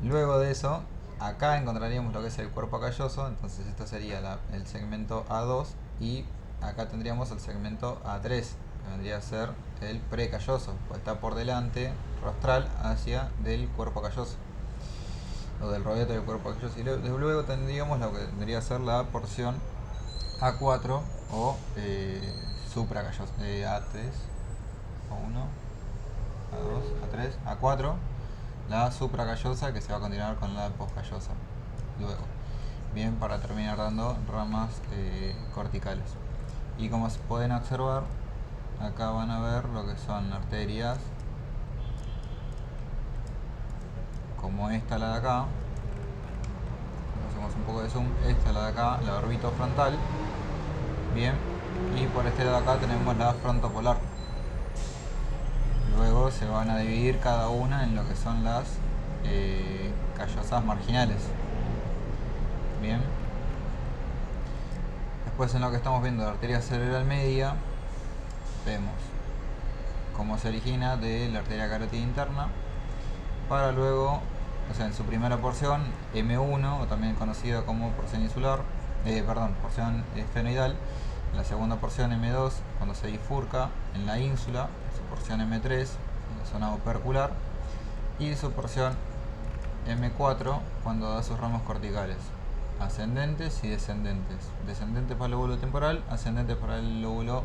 B: Luego de eso, acá encontraríamos lo que es el cuerpo calloso, entonces esto sería el segmento A2 y acá tendríamos el segmento A3, que vendría a ser el precalloso, pues está por delante, rostral, hacia del cuerpo calloso o del rodete del cuerpo calloso. Y luego tendríamos lo que vendría a ser la porción A4 o supracalloso, A3, A1, A2, A3, A4, la supracallosa, que se va a continuar con la poscallosa luego, bien, para terminar dando ramas corticales. Y como se pueden observar, acá van a ver lo que son arterias como esta, la de acá. Hacemos un poco de zoom. Esta, la de acá, la orbitofrontal, bien, y por este lado de acá tenemos la frontopolar. Luego se van a dividir cada una en lo que son las callosas marginales, bien. Después, en lo que estamos viendo la arteria cerebral media, vemos cómo se origina de la arteria carótida interna para luego, o sea, en su primera porción M1, o también conocida como porción insular, porción esfenoidal. En la segunda porción M2, cuando se bifurca en la ínsula, su porción M3 en la zona opercular, y su porción M4 cuando da sus ramos corticales ascendentes y descendentes. Descendentes para el lóbulo temporal, ascendentes para el lóbulo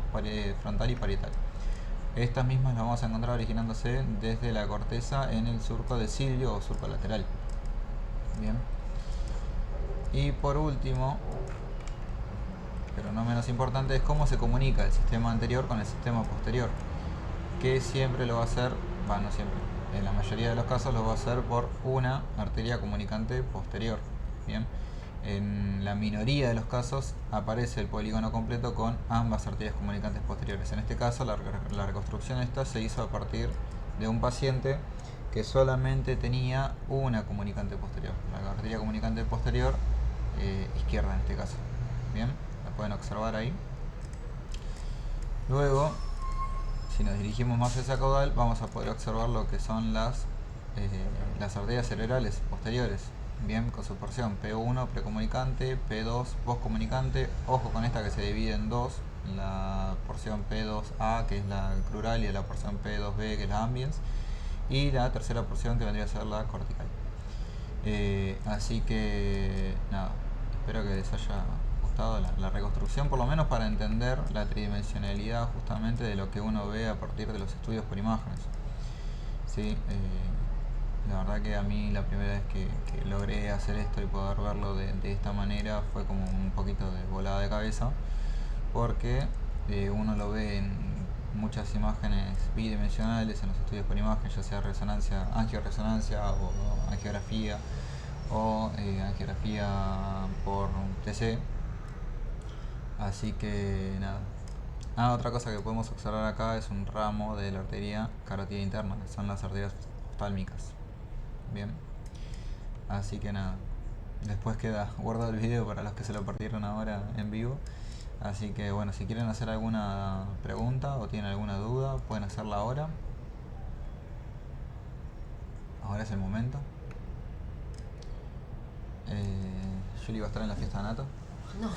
B: frontal y parietal. Estas mismas las vamos a encontrar originándose desde la corteza en el surco de cilio o surco lateral. Bien. Y por último, pero no menos importante, es cómo se comunica el sistema anterior con el sistema posterior, que siempre lo va a hacer, no siempre, en la mayoría de los casos lo va a hacer por una arteria comunicante posterior. Bien. En la minoría de los casos aparece el polígono completo con ambas arterias comunicantes posteriores. En este caso la reconstrucción esta se hizo a partir de un paciente que solamente tenía una comunicante posterior, la arteria comunicante posterior izquierda en este caso. Bien, la pueden observar ahí. Luego, si nos dirigimos más hacia caudal, vamos a poder observar lo que son las arterias cerebrales posteriores. Bien, con su porción P1 precomunicante, P2 postcomunicante. Ojo con esta que se divide en dos, la porción P2A, que es la crural, y la porción P2B, que es la ambiens, y la tercera porción que vendría a ser la cortical. Así que nada, espero que les haya gustado la reconstrucción, por lo menos para entender la tridimensionalidad justamente de lo que uno ve a partir de los estudios por imágenes, ¿sí? La verdad que a mí la primera vez que logré hacer esto y poder verlo de esta manera fue como un poquito de volada de cabeza, porque uno lo ve en muchas imágenes bidimensionales en los estudios por imagen, ya sea resonancia, angioresonancia o angiografía o angiografía por TC. Así que nada. Otra cosa que podemos observar acá es un ramo de la arteria carótida interna, que son las arterias oftálmicas. Bien. Así que nada. Después queda guardado el video para los que se lo perdieron ahora en vivo. Así que bueno, si quieren hacer alguna pregunta o tienen alguna duda, pueden hacerla ahora. Ahora es el momento. Juli va a estar en la fiesta de Nato.
A: No,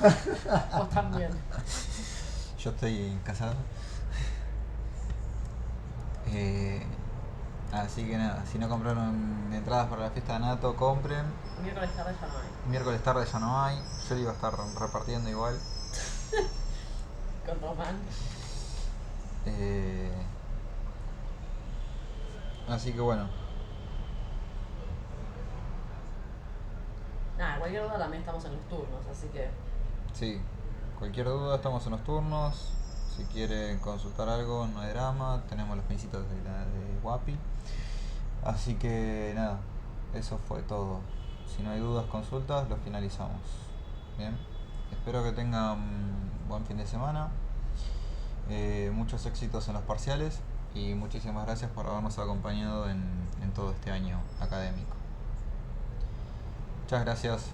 A: vos también.
B: Yo estoy casado. Así que nada, si no compraron entradas para la fiesta de Nato, compren.
A: Miércoles tarde ya no hay.
B: Miércoles tarde ya no hay. Juli va a estar repartiendo igual.
A: Con Román.
B: Así que bueno.
A: Nada, cualquier duda también estamos en los turnos, así que.
B: Sí, cualquier duda estamos en los turnos. Si quieren consultar algo, no hay drama. Tenemos los pincitos de Guapi. Así que nada, eso fue todo. Si no hay dudas, consultas, lo finalizamos. Bien, espero que tengan buen fin de semana. Muchos éxitos en los parciales y muchísimas gracias por habernos acompañado en todo este año académico. Muchas gracias.